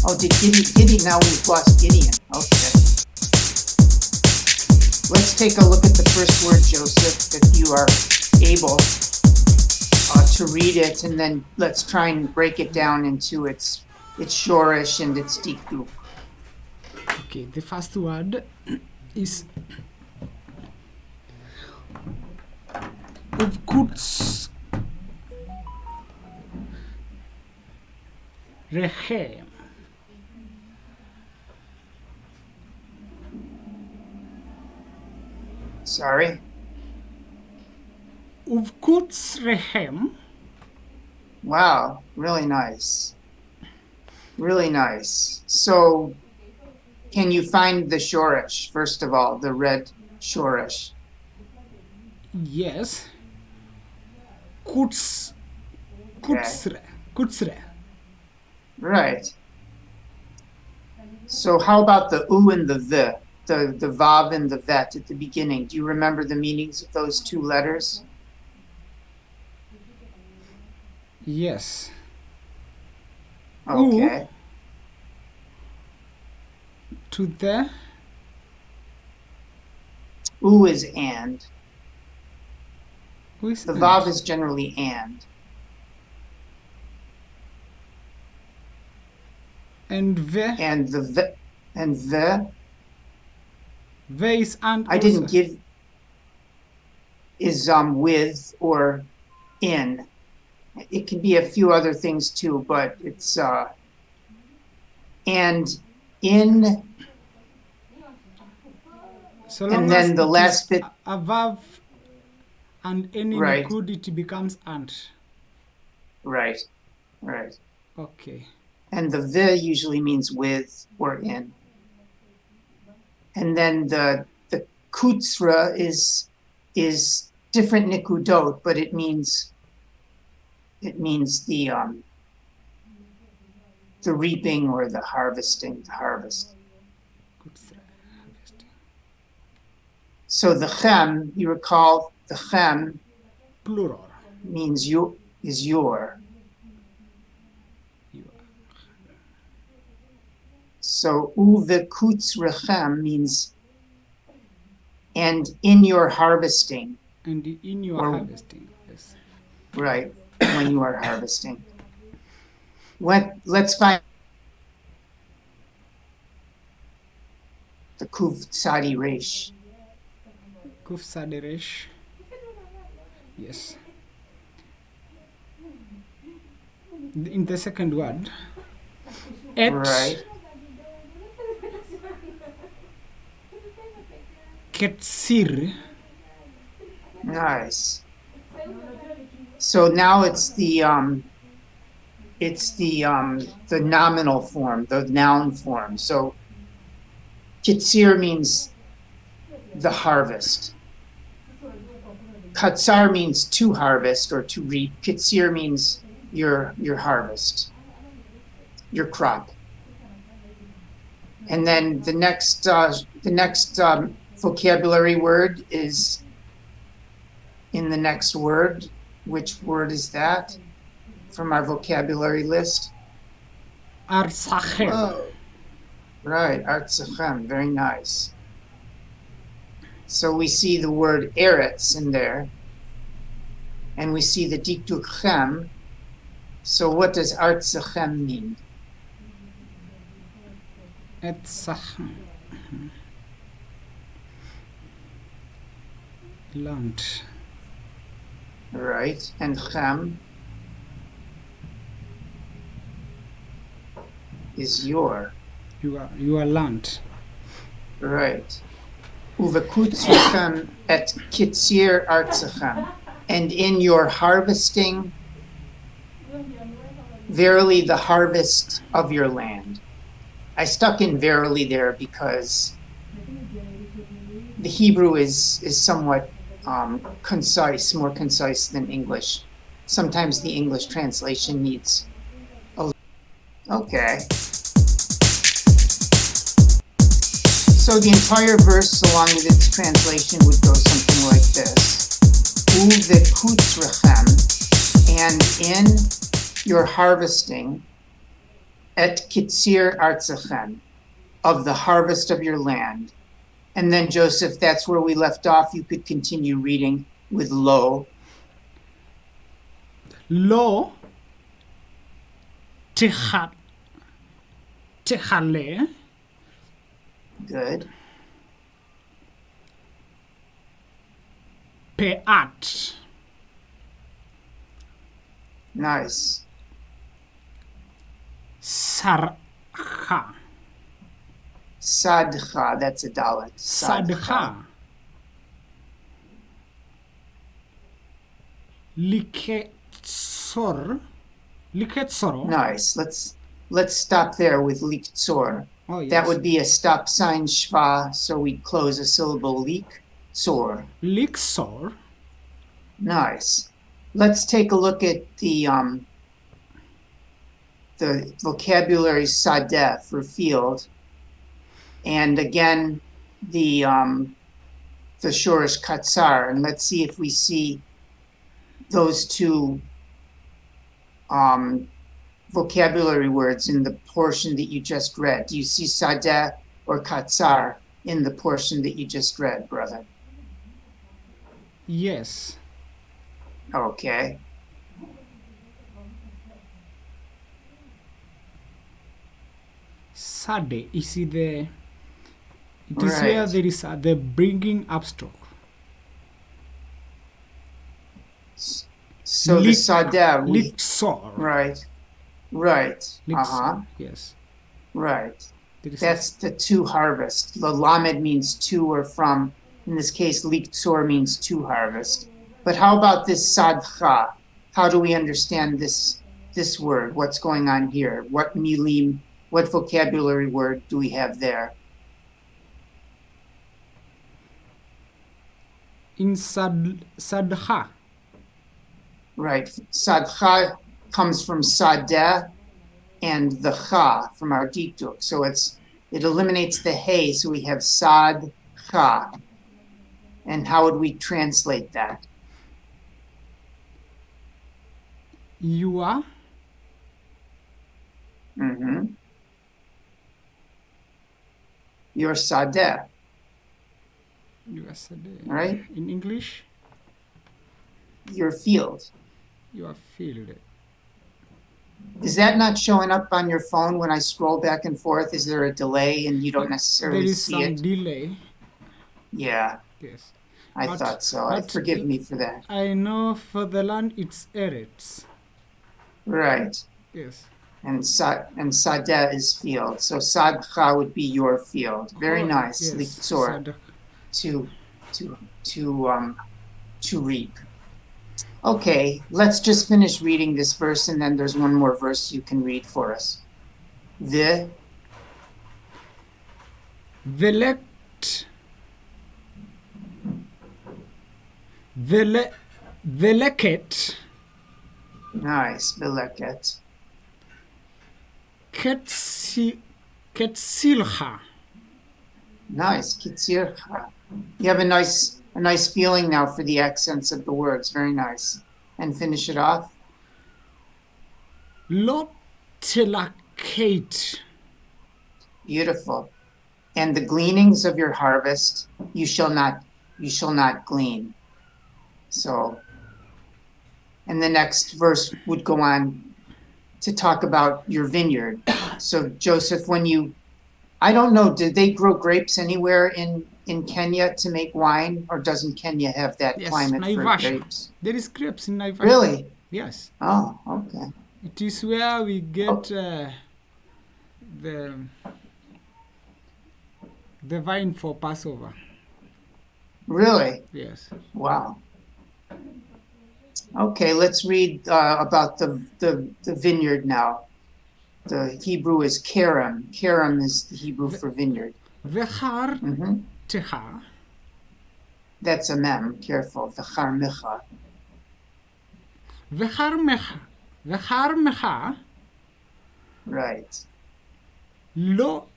Oh, did Gideon, now we've lost Gideon. Okay. Let's take a look at the first word, Joseph, if you are able to read it, and then let's try and break it down into its shorish and its dikduk. Okay, the first word is Uvkuts Rechem. Sorry? Uvkuts Rechem. Wow, really nice. Really nice. So, can you find the shorish, first of all, the red shorish? Yes. Kutsre. Kutsre. Right. So how about the u and the v, the vav and the vet at the beginning? Do you remember the meanings of those two letters? Yes. Okay. To the U is and. Who is The and? vav is generally and. And v. And the v and the. V is and. I also. didn't give. Is with or in. It can be a few other things too, but it's and in. So long And then as the it last is bit. a verb and any Right. nikud, it becomes and. Right. Right. Okay. And the v usually means with or in. And then the kutsra is different nikudot, but it means the reaping or the harvesting, the harvest. So the chem, you recall the chem Plural. means you is your. So uve kutzrechem means and in your harvesting. And in your harvesting, yes. Right, when you are harvesting. Let's find the Kuf Sadi Resh. Kuf Sadi Resh. Yes. In the second word, et. Right. Ketsir. Nice. So now it's the nominal form, the noun form. So Kitsir means the harvest. Katsar means to harvest or to reap. Kitsir means your harvest, your crop. And then the next vocabulary word is in the next word. Which word is that from our vocabulary list? Artsachem. Oh, right, artsachem, very nice. So we see the word eretz in there, and we see the dikduk chem. So what does artsachem mean? Etzachem. Land. Right, and chem is your land. Right. Uvekutzrechem et kitzir artzachem, and in your harvesting, verily the harvest of your land. I stuck in verily there because the Hebrew is somewhat concise, more concise than English. Sometimes the English translation needs a little. Okay. So the entire verse, along with its translation, would go something like this. Uvekutzrechem, and in your harvesting, et kitzir artzachem, of the harvest of your land. And then, Joseph, that's where we left off. You could continue reading with lo. לא תכלה Good. פאת Nice. שרך Sadcha, that's a dalet. שדך לקצור Nice. Let's stop there with liktzor. oh yes That would be a stop sign shva, so we'd close a syllable liktzor. לקצור Nice. Let's take a look at the vocabulary sadeh for field, and again the shorish katsar, and let's see if we see those two vocabulary words in the portion that you just read. Do you see sadeh or katsar in the portion that you just read, brother? yes Okay. Sade is the it is where Right. there is the bringing up stroke. So the sadeh, Liksor. right. Uh-huh. Yes. Right. There is That's the to harvest. The lamed means to or from. In this case, liktzor means to harvest. But how about this sadcha? How do we understand this word? What's going on here? What milim, what vocabulary word do we have there? in sadha. Right. Sadcha comes from sadeh and the cha from our dikduk. So it eliminates the hey, so we have sad cha. And how would we translate that? You are Mm-hmm. You're sadeh, you are Sade. right? In English, Your field. you are field. Is that not showing up on your phone when I scroll back and forth? Is there a delay and you don't There necessarily is see some it? delay. Yeah, Yes. I But- thought so. but Forgive me for that. I know for the land it's Eretz. Right. Yes. And sadeh is field. So sadcha would be your field. Very Oh, nice. yes. Liktzor, to reap. Okay, let's just finish reading this verse, and then there's one more verse you can read for us. Veleket Nice, Bileket. Ketsilcha. Nice, Kitzircha. You have a nice feeling now for the accents of the words. Very nice. And finish it off. Lo telakate. Beautiful. And the gleanings of your harvest you shall not glean. So, and the next verse would go on to talk about your vineyard. So Joseph, I don't know, did they grow grapes anywhere in Kenya to make wine, or doesn't Kenya have that Yes, climate for Naivasha. grapes? There is grapes in Naivasha. Really? Yes. Oh, okay. It is where we get the vine for Passover. Really? Yes. Wow. Okay, let's read about the vineyard now. The Hebrew is kerem. Kerem is the Hebrew for vineyard. Vechar Hmm. techa. That's a mem. Careful. V'char micha. Vechar mecha. Right. Lo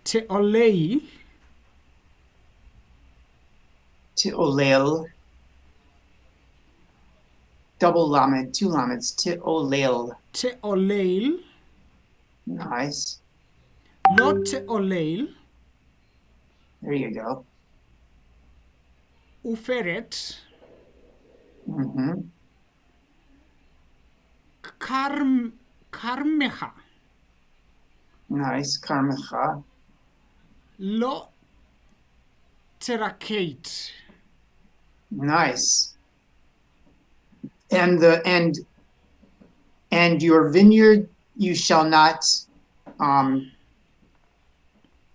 teolei. To olel. double lamed, two lameds, te'olel. Te'olel. Nice. לא te'olel. There you go. ופרת. Mm-hmm. כרמך. Nice. Karmecha. לא תרקט. Nice. And your vineyard you shall not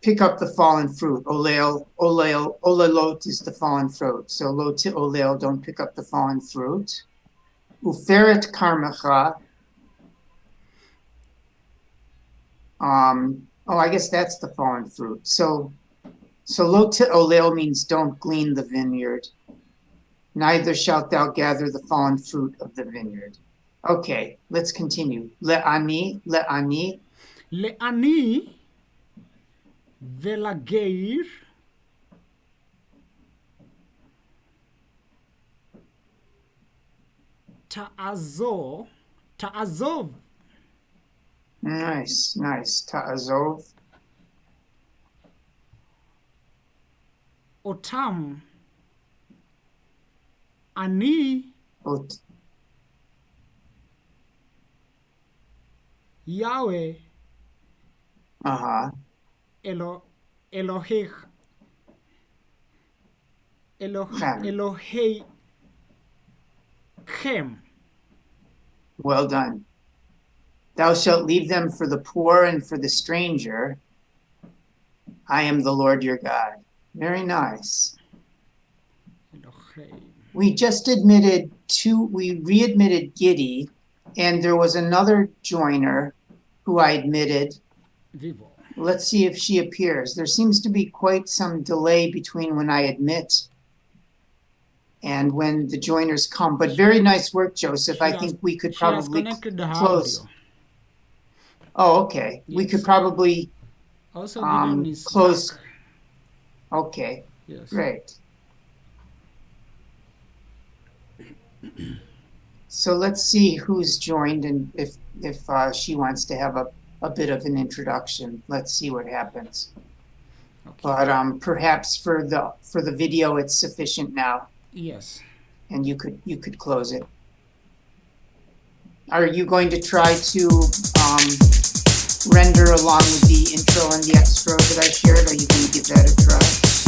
pick up the fallen fruit. Olelot is the fallen fruit. So lo olel, don't pick up the fallen fruit. Uferet karmecha. I guess that's the fallen fruit. So lo olel means don't glean the vineyard. Neither shalt thou gather the fallen fruit of the vineyard. Okay, let's continue. Le'ani. לעני ולגר תעזוב. Nice. Ta'azov. אותם אני יהוה אלוהיך אלוהיכם. Well done. Thou shalt leave them for the poor and for the stranger. I am the Lord your God. Very nice. We just readmitted Giddy, and there was another joiner who I admitted. Vivo. Let's see if she appears. There seems to be quite some delay between when I admit and when the joiners come. But very nice work, Joseph. I think we could probably close. Oh, okay. Yes. We could probably also close. Back. Okay. Yes. Great. So let's see who's joined and if she wants to have a bit of an introduction. Let's see what happens. Okay. But perhaps for the video it's sufficient now. Yes. And you could close it. Are you going to try to render along with the intro and the extra that I shared? Are you going to give that a try?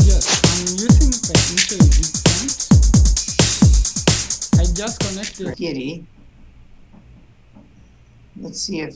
Yes, I'm using the intro different. I just connected. Giddy. Let's see if